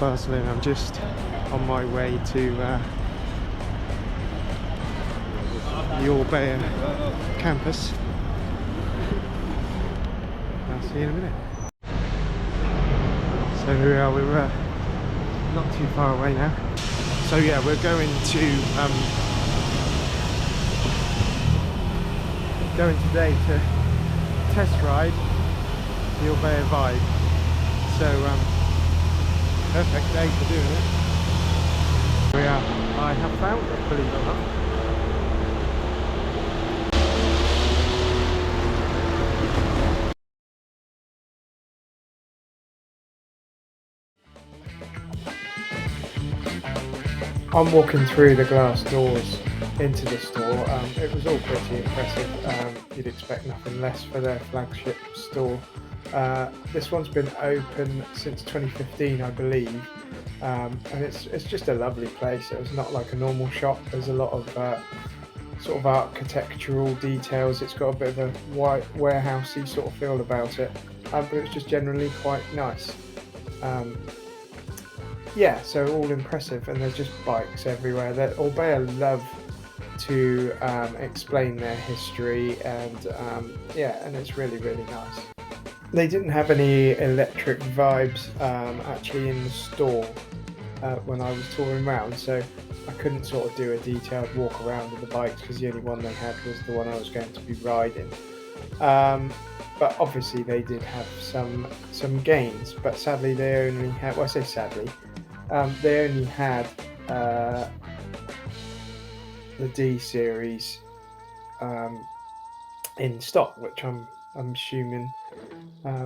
Barcelona. I'm just on my way to the ORBEA campus. I'll see you in a minute. So here we are, we're not too far away now. So yeah, we're going today to test ride the ORBEA Vibe. So perfect day for doing it. Here we are. I have found it, believe it or not. I'm walking through the glass doors into the store. It was all pretty impressive. You'd expect nothing less for their flagship store. This one's been open since 2015, I believe, and it's just a lovely place. It's not like a normal shop. There's a lot of sort of architectural details. It's got a bit of a white warehousey sort of feel about it, but it's just generally quite nice. Yeah, so all impressive, and there's just bikes everywhere. ORBEA love to explain their history, and yeah, and it's really nice. They didn't have any electric vibes actually in the store when I was touring around, so I couldn't sort of do a detailed walk around with the bikes because the only one they had was the one I was going to be riding. But obviously they did have some gains, but sadly they only had, well, I say sadly, they only had the D series in stock, which I'm assuming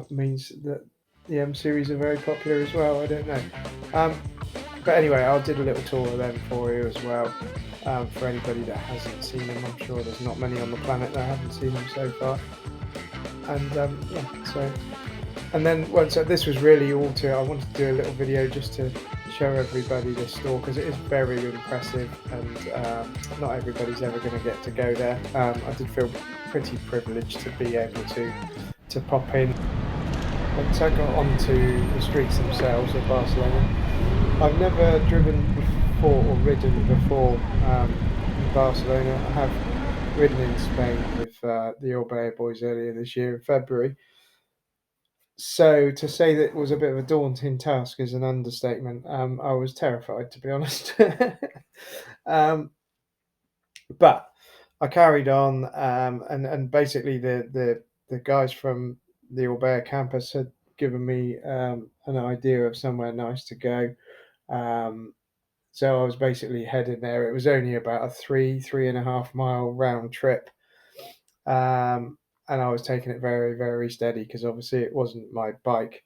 means that the M series are very popular as well. I don't know. But anyway, I did a little tour of them for you as well. For anybody that hasn't seen them, I'm sure there's not many on the planet that haven't seen them so far. And yeah, so, and then once this was really all to, I wanted to do a little video just to show everybody this store because it is very impressive, and not everybody's ever going to get to go there. I did feel pretty privileged to be able to pop in. Once I got onto the streets themselves of Barcelona, I've never driven before or ridden before in Barcelona. I have ridden in Spain with the ORBEA boys earlier this year in February. So to say that it was a bit of a daunting task is an understatement. I was terrified, to be honest. But I carried on, and basically the guys from the ORBEA campus had given me an idea of somewhere nice to go. So I was basically heading there. It was only about a 3.5 mile round trip. And I was taking it very steady because obviously it wasn't my bike.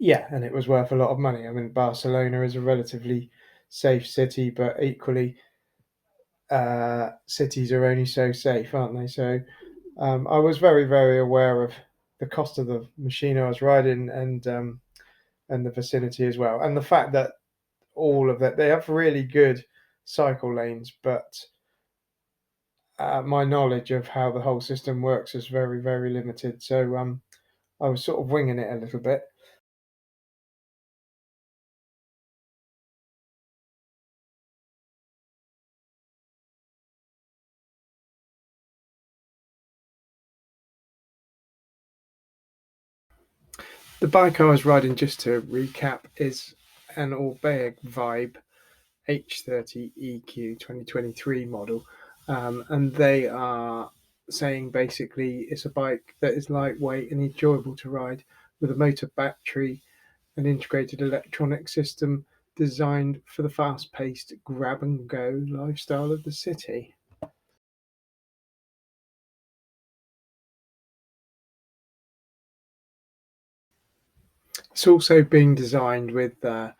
Yeah, and it was worth a lot of money. I mean, Barcelona is a relatively safe city, but equally, cities are only so safe, aren't they? So I was very aware of the cost of the machine I was riding, and the vicinity as well, and the fact that all of that, they have really good cycle lanes, but my knowledge of how the whole system works is very limited. So I was sort of winging it a little bit. The bike I was riding, just to recap, is an ORBEA Vibe H30 EQ 2023 model, and they are saying basically it's a bike that is lightweight and enjoyable to ride with a motor, battery, and integrated electronic system designed for the fast-paced grab-and-go lifestyle of the city. It's also being designed with a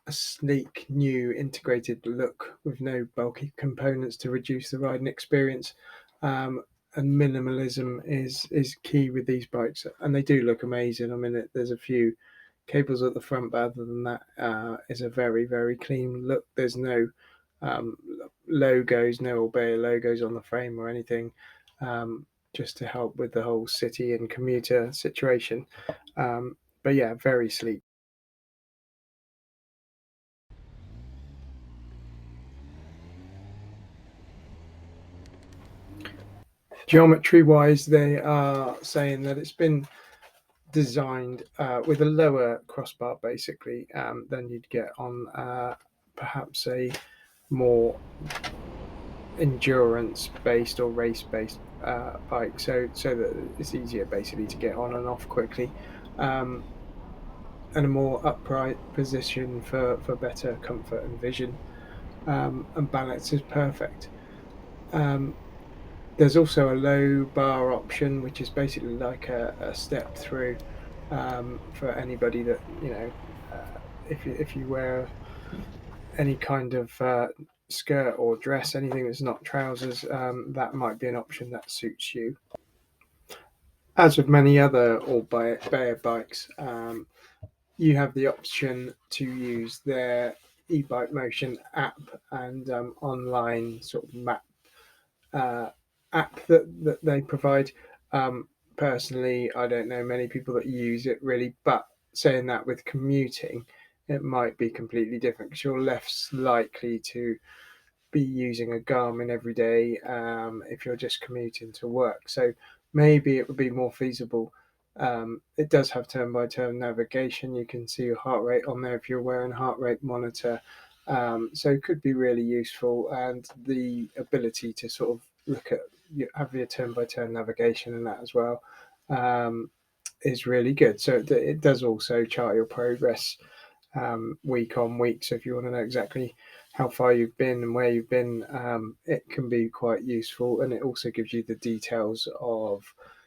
sleek, new, integrated look with no bulky components to reduce the riding experience. And minimalism is key with these bikes, and they do look amazing. I mean, there's a few cables at the front, but other than that, it's a very clean look. There's no logos, no ORBEA logos on the frame or anything, just to help with the whole city and commuter situation. but yeah, very sleek. Geometry wise, they are saying that it's been designed with a lower crossbar basically than you'd get on perhaps a more endurance based or race based bike, so that it's easier basically to get on and off quickly, um, and a more upright position for better comfort and vision, and balance is perfect. um, There's also a low bar option, which is basically like a step through, for anybody that, if you wear any kind of skirt or dress, anything that's not trousers, that might be an option that suits you. As with many other ORBEA bikes, you have the option to use their e-bike motion app and online sort of map uh, app that they provide. Personally, I don't know many people that use it really, but saying that, with commuting, it might be completely different because you're less likely to be using a Garmin every day if you're just commuting to work. So maybe it would be more feasible. It does have turn by turn navigation. You can see your heart rate on there if you're wearing a heart rate monitor. So it could be really useful, and the ability to sort of look at have your turn by turn navigation and that as well, is really good. So it does also chart your progress week on week. So if you want to know exactly how far you've been and where you've been, it can be quite useful. And it also gives you the details of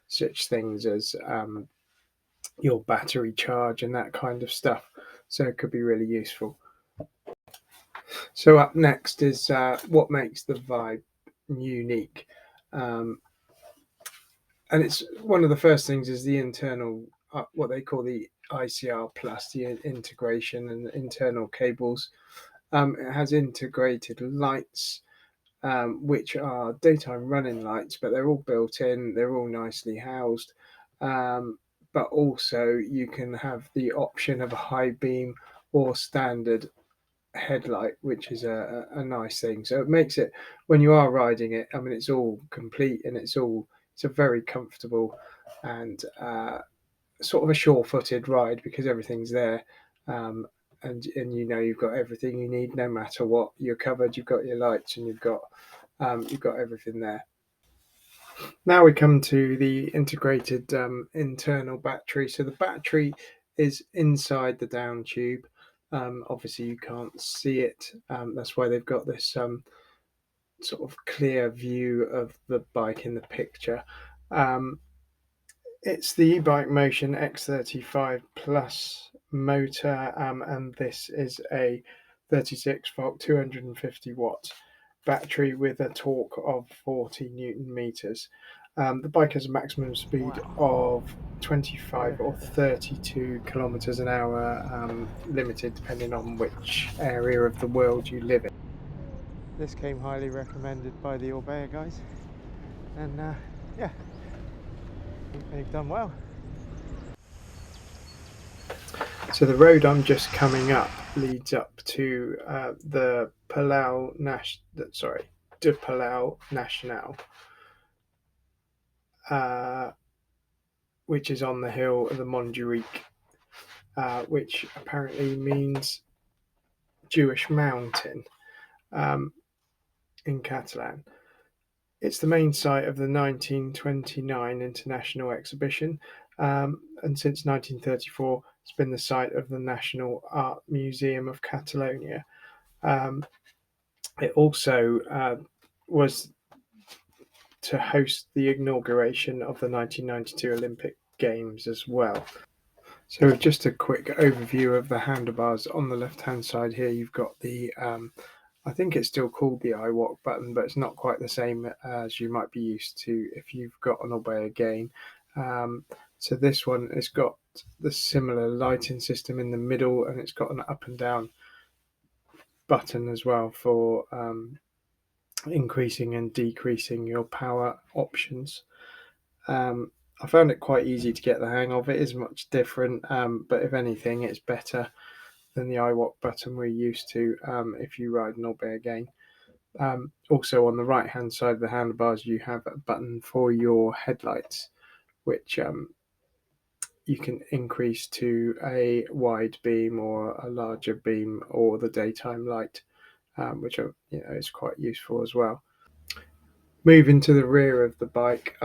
such things as your battery charge and that kind of stuff. So it could be really useful. So up next is what makes the Vibe unique. Um, and it's one of the first things is the internal, what they call the ICR plus, the integration and internal cables. It has integrated lights, which are daytime running lights, but they're all built in, they're all nicely housed. But also, you can have the option of a high beam or standard headlight, which is a nice thing. So it makes it, when you are riding it, I mean, it's all complete and it's a very comfortable and sort of a sure-footed ride because everything's there, um, and you've got everything you need no matter what. You're covered. You've got your lights, and you've got everything there. Now we come to the integrated internal battery. So the battery is inside the down tube. Obviously, you can't see it. That's why they've got this sort of clear view of the bike in the picture. Um, It's the e-bike Motion X35 Plus motor, and this is a 36-volt, 250 watt battery with a torque of 40 newton meters. The bike has a maximum speed of 25 or 32 kilometers an hour, limited depending on which area of the world you live in. This came highly recommended by the ORBEA guys, and yeah, I think they've done well. So the road I'm just coming up leads up to the De Palau National, uh, which is on the hill of the Montjuic, which apparently means Jewish mountain, um, in Catalan. It's the main site of the 1929 International Exhibition, and since 1934, it's been the site of the National Art Museum of Catalonia. Um, it also was to host the inauguration of the 1992 Olympic Games as well. So just a quick overview of the handlebars. On the left-hand side here, you've got the, I think it's still called the iWalk button, but it's not quite the same as you might be used to if you've got an ORBEA Gain. So this one has got the similar lighting system in the middle, and it's got an up and down button as well for increasing and decreasing your power options. I found it quite easy to get the hang of. It is much different, but if anything, it's better than the iWalk button we're used to if you ride an ORBEA again. Also, on the right hand side of the handlebars, you have a button for your headlights, which you can increase to a wide beam or a larger beam or the daytime light, which is quite useful as well. Moving to the rear of the bike,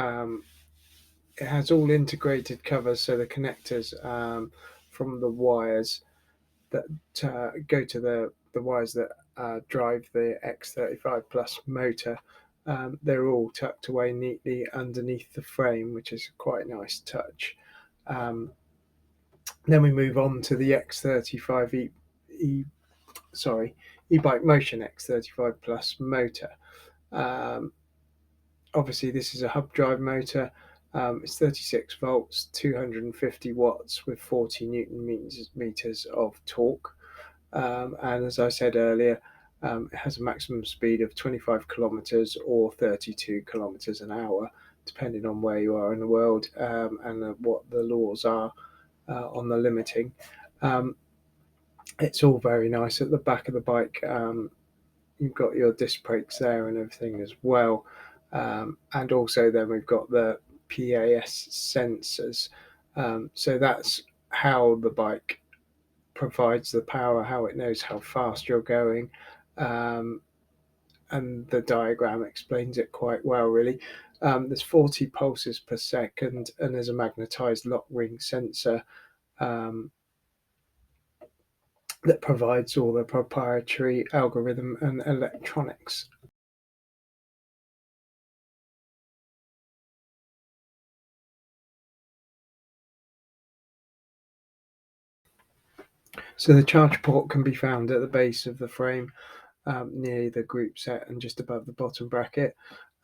it has all integrated covers, so the connectors from the wires that go to the wires that drive the X35 Plus motor. They're all tucked away neatly underneath the frame, which is quite a nice touch. Then we move on to the X35 e-bike motion X35 Plus motor. Obviously, this is a hub drive motor. It's 36 volts, 250 watts with 40 Newton meters of torque. And as I said earlier, it has a maximum speed of 25 kilometers or 32 kilometers an hour, depending on where you are in the world and what the laws are on the limiting. It's all very nice. At the back of the bike, you've got your disc brakes there and everything as well. And also then we've got the PAS sensors. So that's how the bike provides the power, how it knows how fast you're going. And the diagram explains it quite well, really. There's 40 pulses per second, and there's a magnetized lock ring sensor that provides all the proprietary algorithm and electronics. So the charge port can be found at the base of the frame, near the group set and just above the bottom bracket.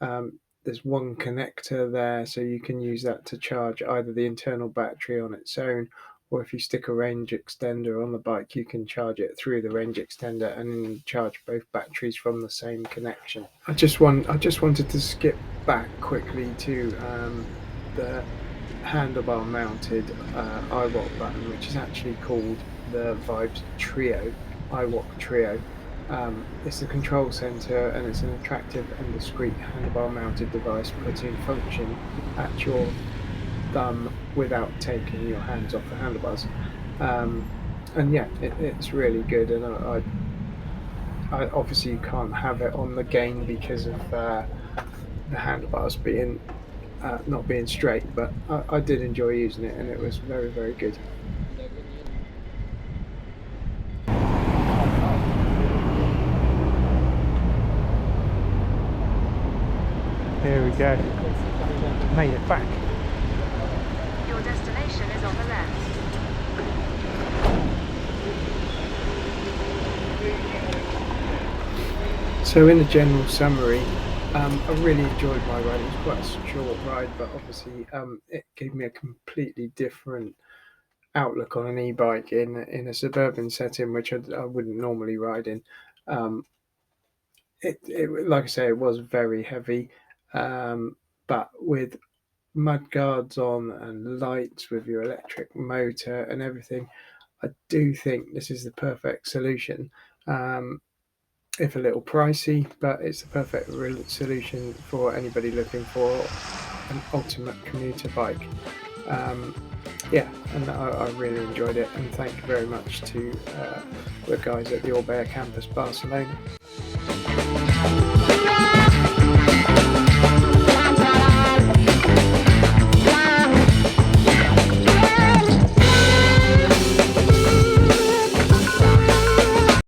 There's one connector there, so you can use that to charge either the internal battery on its own, or if you stick a range extender on the bike, you can charge it through the range extender and charge both batteries from the same connection. I just wanted to skip back quickly to the handlebar mounted iWalk button, which is actually called the Vibe Trio, iWalk Trio. It's the control center, and it's an attractive and discreet handlebar mounted device putting function at your thumb without taking your hands off the handlebars. And yeah, it's really good. And I obviously you can't have it on the gain because of the handlebars being not being straight, but I did enjoy using it, and it was very, very good. Here we go. Made it back. Your destination is on the left. So in a general summary, I really enjoyed my ride. It was quite a short ride, but obviously it gave me a completely different outlook on an e-bike in a suburban setting, which I wouldn't normally ride in. It like I say, it was very heavy, but with mud guards on and lights with your electric motor and everything, I do think this is the perfect solution. If a little pricey, but it's the perfect solution for anybody looking for an ultimate commuter bike. Yeah, and I really enjoyed it, and thank you very much to the guys at the ORBEA campus Barcelona.